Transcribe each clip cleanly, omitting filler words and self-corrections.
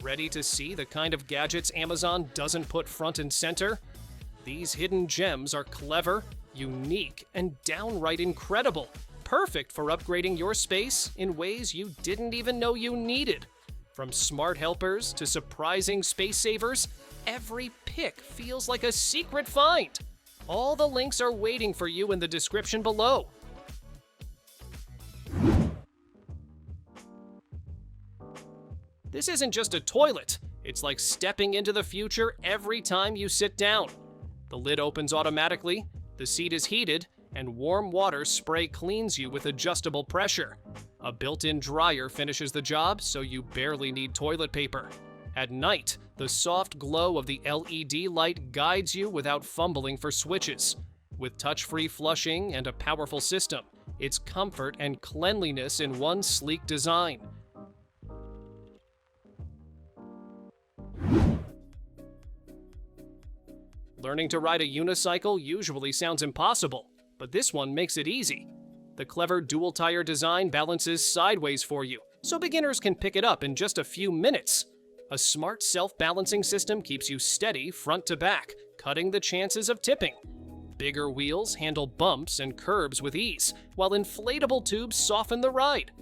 Ready to see the kind of gadgets Amazon doesn't put front and center? These hidden gems are clever, unique, and downright incredible, perfect for upgrading your space in ways you didn't even know you needed. From smart helpers to surprising space savers, every pick feels like a secret find. All the links are waiting for you in the description below. This isn't just a toilet, it's like stepping into the future every time you sit down. The lid opens automatically, the seat is heated, and warm water spray cleans you with adjustable pressure. A built-in dryer finishes the job, so you barely need toilet paper. At night, the soft glow of the LED light guides you without fumbling for switches. With touch-free flushing and a powerful system, it's comfort and cleanliness in one sleek design. Learning to ride a unicycle usually sounds impossible, but this one makes it easy. The clever dual-tire design balances sideways for you, so beginners can pick it up in just a few minutes. A smart self-balancing system keeps you steady front to back, cutting the chances of tipping. Bigger wheels handle bumps and curbs with ease, while inflatable tubes soften the ride.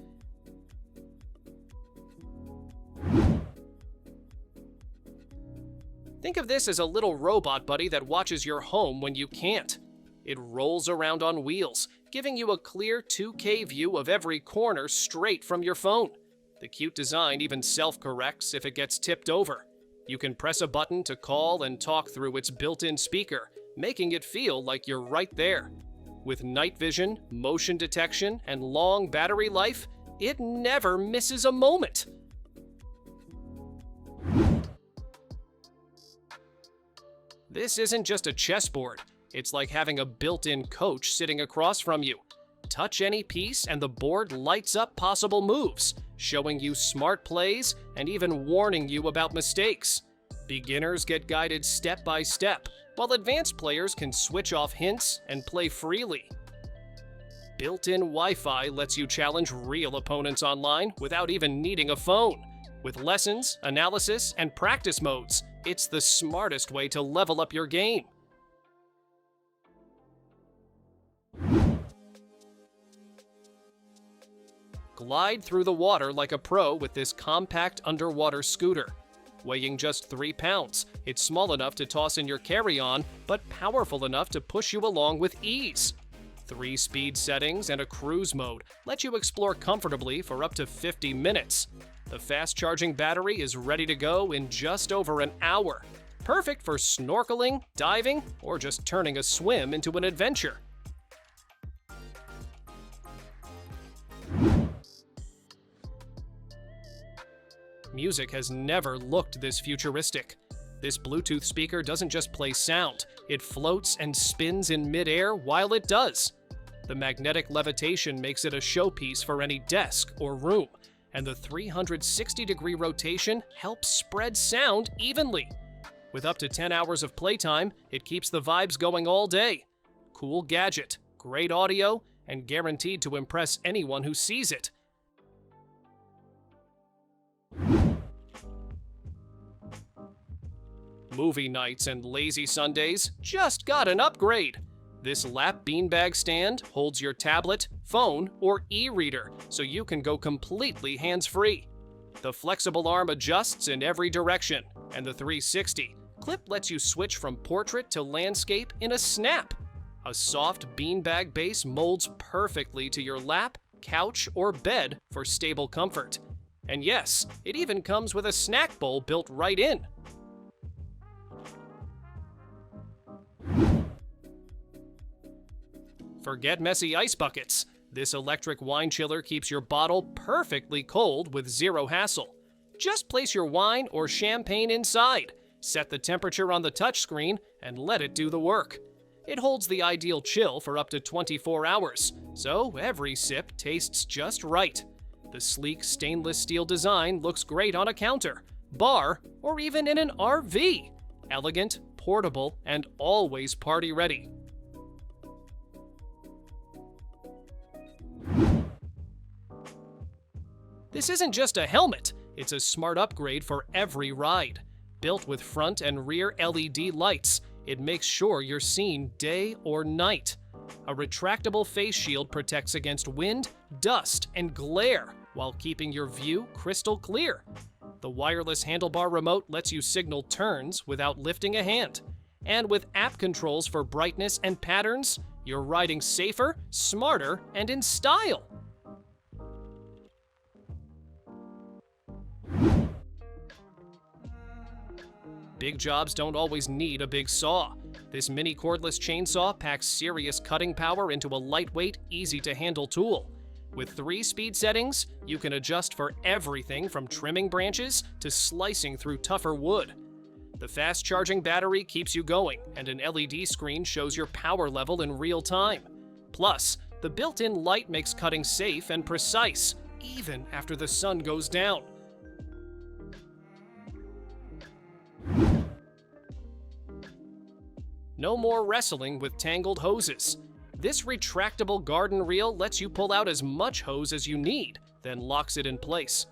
Think of this as a little robot buddy that watches your home when you can't. It rolls around on wheels, giving you a clear 2K view of every corner straight from your phone. The cute design even self-corrects if it gets tipped over. You can press a button to call and talk through its built-in speaker, making it feel like you're right there. With night vision, motion detection, and long battery life, it never misses a moment. This isn't just a chessboard. It's like having a built-in coach sitting across from you. Touch any piece and the board lights up possible moves, showing you smart plays and even warning you about mistakes. Beginners get guided step by step, while advanced players can switch off hints and play freely. Built-in Wi-Fi lets you challenge real opponents online without even needing a phone. With lessons, analysis, and practice modes, it's the smartest way to level up your game. Glide through the water like a pro with this compact underwater scooter. Weighing just 3 pounds, it's small enough to toss in your carry-on, but powerful enough to push you along with ease. 3 speed settings and a cruise mode let you explore comfortably for up to 50 minutes. The fast-charging battery is ready to go in just over an hour. Perfect for snorkeling, diving, or just turning a swim into an adventure. Music has never looked this futuristic. This Bluetooth speaker doesn't just play sound, it floats and spins in midair while it does. The magnetic levitation makes it a showpiece for any desk or room, and the 360-degree rotation helps spread sound evenly. With up to 10 hours of playtime, it keeps the vibes going all day. Cool gadget, great audio, and guaranteed to impress anyone who sees it. Movie nights and lazy Sundays just got an upgrade. This lap beanbag stand holds your tablet, phone, or e-reader, so you can go completely hands-free. The flexible arm adjusts in every direction, and the 360 clip lets you switch from portrait to landscape in a snap. A soft beanbag base molds perfectly to your lap, couch, or bed for stable comfort. And yes, it even comes with a snack bowl built right in. Forget messy ice buckets. This electric wine chiller keeps your bottle perfectly cold with zero hassle. Just place your wine or champagne inside, set the temperature on the touchscreen, and let it do the work. It holds the ideal chill for up to 24 hours, so every sip tastes just right. The sleek stainless steel design looks great on a counter, bar, or even in an RV. Elegant, portable, and always party ready. This isn't just a helmet, It's a smart upgrade for every ride. Built with front and rear LED lights, it makes sure you're seen day or night. A retractable face shield protects against wind, dust, and glare while keeping your view crystal clear. The wireless handlebar remote lets you signal turns without lifting a hand. And with app controls for brightness and patterns, you're riding safer, smarter, and in style. Big jobs don't always need a big saw. This mini cordless chainsaw packs serious cutting power into a lightweight, easy-to-handle tool. With 3 speed settings, you can adjust for everything from trimming branches to slicing through tougher wood. The fast-charging battery keeps you going, and an LED screen shows your power level in real time. Plus, the built-in light makes cutting safe and precise, even after the sun goes down. No more wrestling with tangled hoses. This retractable garden reel lets you pull out as much hose as you need, then locks it in place.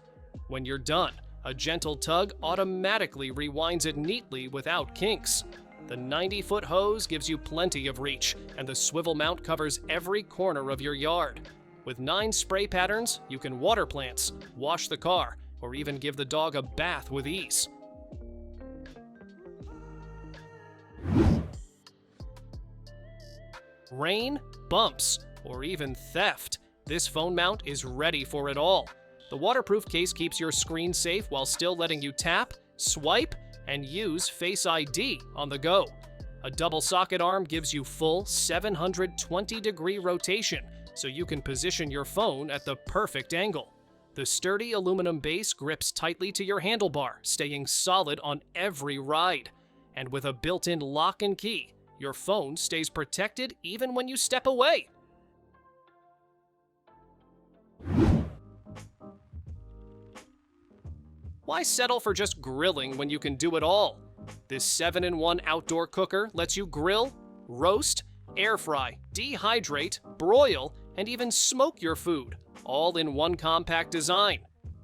When you're done, a gentle tug automatically rewinds it neatly without kinks. The 90-foot hose gives you plenty of reach, and the swivel mount covers every corner of your yard. With 9 spray patterns, you can water plants, wash the car, or even give the dog a bath with ease. Rain, bumps, or even theft, this phone mount is ready for it all. The waterproof case keeps your screen safe while still letting you tap, swipe, and use Face ID on the go. A double socket arm gives you full 720-degree rotation, so you can position your phone at the perfect angle. The sturdy aluminum base grips tightly to your handlebar, staying solid on every ride. And with a built-in lock and key, your phone stays protected even when you step away. Why settle for just grilling when you can do it all? This 7-in-1 outdoor cooker lets you grill, roast, air fry, dehydrate, broil, and even smoke your food, all in one compact design.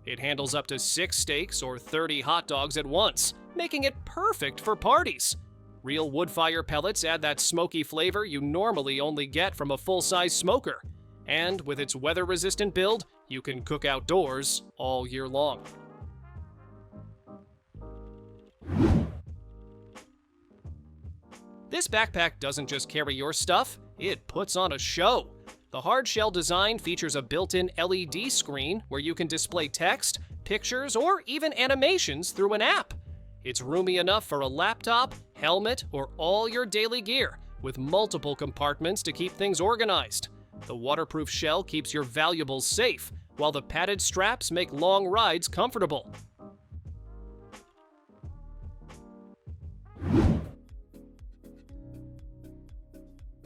It handles up to 6 steaks or 30 hot dogs at once, making it perfect for parties. Real wood fire pellets add that smoky flavor you normally only get from a full-size smoker. And with its weather-resistant build, you can cook outdoors all year long. This backpack doesn't just carry your stuff, it puts on a show. The hard-shell design features a built-in LED screen where you can display text, pictures, or even animations through an app. It's roomy enough for a laptop, helmet, or all your daily gear, with multiple compartments to keep things organized. The waterproof shell keeps your valuables safe, while the padded straps make long rides comfortable.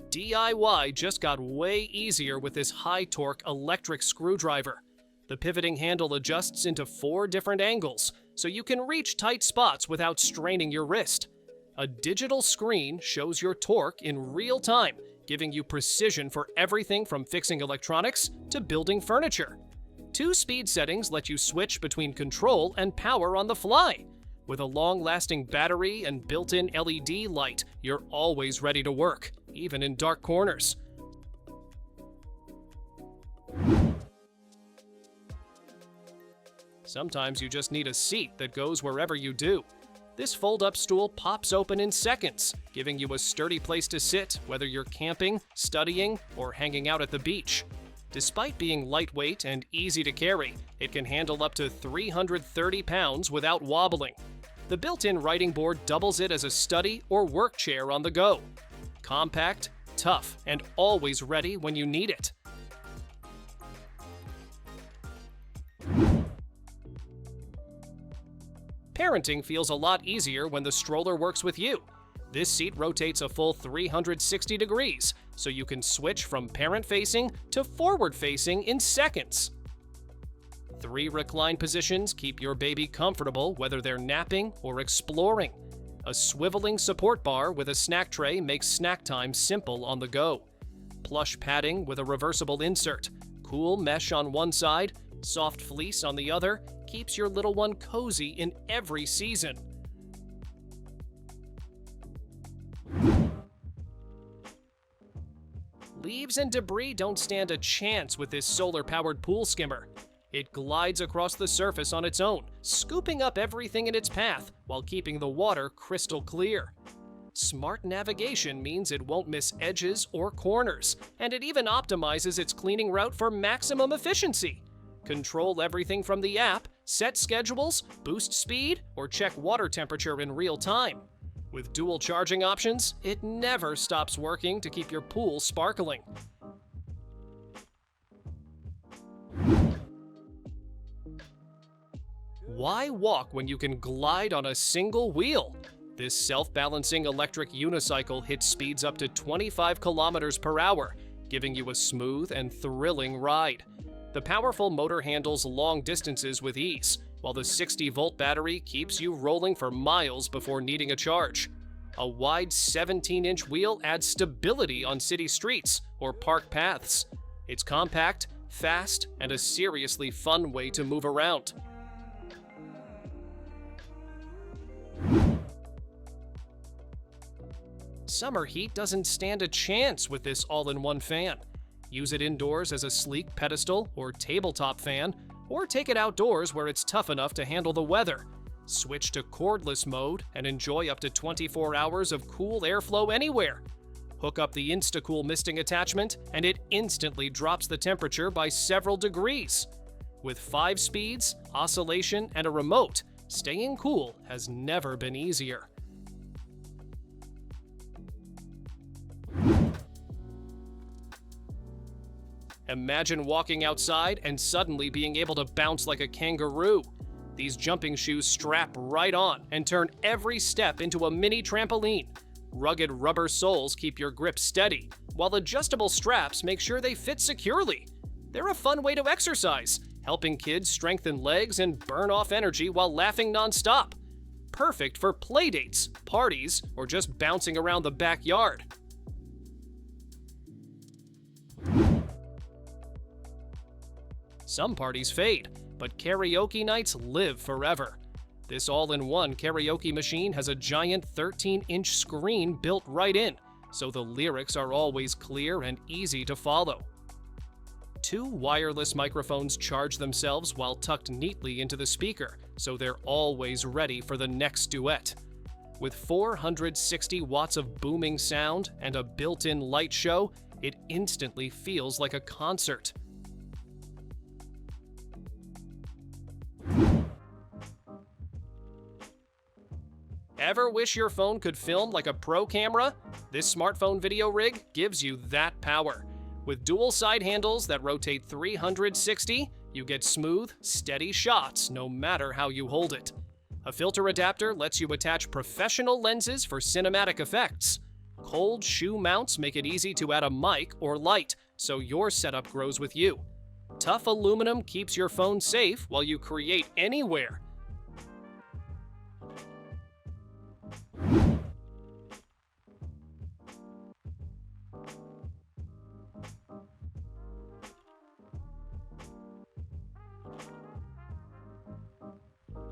DIY just got way easier with this high-torque electric screwdriver. The pivoting handle adjusts into 4 different angles, so you can reach tight spots without straining your wrist. A digital screen shows your torque in real time, giving you precision for everything from fixing electronics to building furniture. 2 speed settings let you switch between control and power on the fly. With a long-lasting battery and built-in LED light, you're always ready to work, even in dark corners. Sometimes you just need a seat that goes wherever you do. This fold-up stool pops open in seconds, giving you a sturdy place to sit whether you're camping, studying, or hanging out at the beach. Despite being lightweight and easy to carry, it can handle up to 330 pounds without wobbling. The built-in writing board doubles it as a study or work chair on the go. Compact, tough, and always ready when you need it. Parenting feels a lot easier when the stroller works with you. This seat rotates a full 360 degrees, so you can switch from parent-facing to forward-facing in seconds. 3 recline positions keep your baby comfortable whether they're napping or exploring. A swiveling support bar with a snack tray makes snack time simple on the go. Plush padding with a reversible insert, cool mesh on one side, Soft fleece, on the other, keeps your little one cozy in every season. Leaves and debris don't stand a chance with this solar-powered pool skimmer. It glides across the surface on its own, scooping up everything in its path while keeping the water crystal clear. Smart navigation means it won't miss edges or corners, and it even optimizes its cleaning route for maximum efficiency. Control everything from the app, set schedules, boost speed, or check water temperature in real time. With dual charging options, it never stops working to keep your pool sparkling. Why walk when you can glide on a single wheel? This self-balancing electric unicycle hits speeds up to 25 kilometers per hour, giving you a smooth and thrilling ride. The powerful motor handles long distances with ease, while the 60-volt battery keeps you rolling for miles before needing a charge. A wide 17-inch wheel adds stability on city streets or park paths. It's compact, fast, and a seriously fun way to move around. Summer heat doesn't stand a chance with this all-in-one fan. Use it indoors as a sleek pedestal or tabletop fan, or take it outdoors where it's tough enough to handle the weather. Switch to cordless mode and enjoy up to 24 hours of cool airflow anywhere. Hook up the InstaCool misting attachment, and it instantly drops the temperature by several degrees. With 5 speeds, oscillation, and a remote, staying cool has never been easier. Imagine walking outside and suddenly being able to bounce like a kangaroo. These jumping shoes strap right on and turn every step into a mini trampoline. Rugged rubber soles keep your grip steady, while adjustable straps make sure they fit securely. They're a fun way to exercise, helping kids strengthen legs and burn off energy while laughing nonstop. Perfect for playdates, parties, or just bouncing around the backyard. Some parties fade, but karaoke nights live forever. This all-in-one karaoke machine has a giant 13-inch screen built right in, so the lyrics are always clear and easy to follow. 2 wireless microphones charge themselves while tucked neatly into the speaker, so they're always ready for the next duet. With 460 watts of booming sound and a built-in light show, it instantly feels like a concert. Ever wish your phone could film like a pro camera? This smartphone video rig gives you that power. With dual side handles that rotate 360, you get smooth, steady shots no matter how you hold it. A filter adapter lets you attach professional lenses for cinematic effects. Cold shoe mounts make it easy to add a mic or light, so your setup grows with you. Tough aluminum keeps your phone safe while you create anywhere.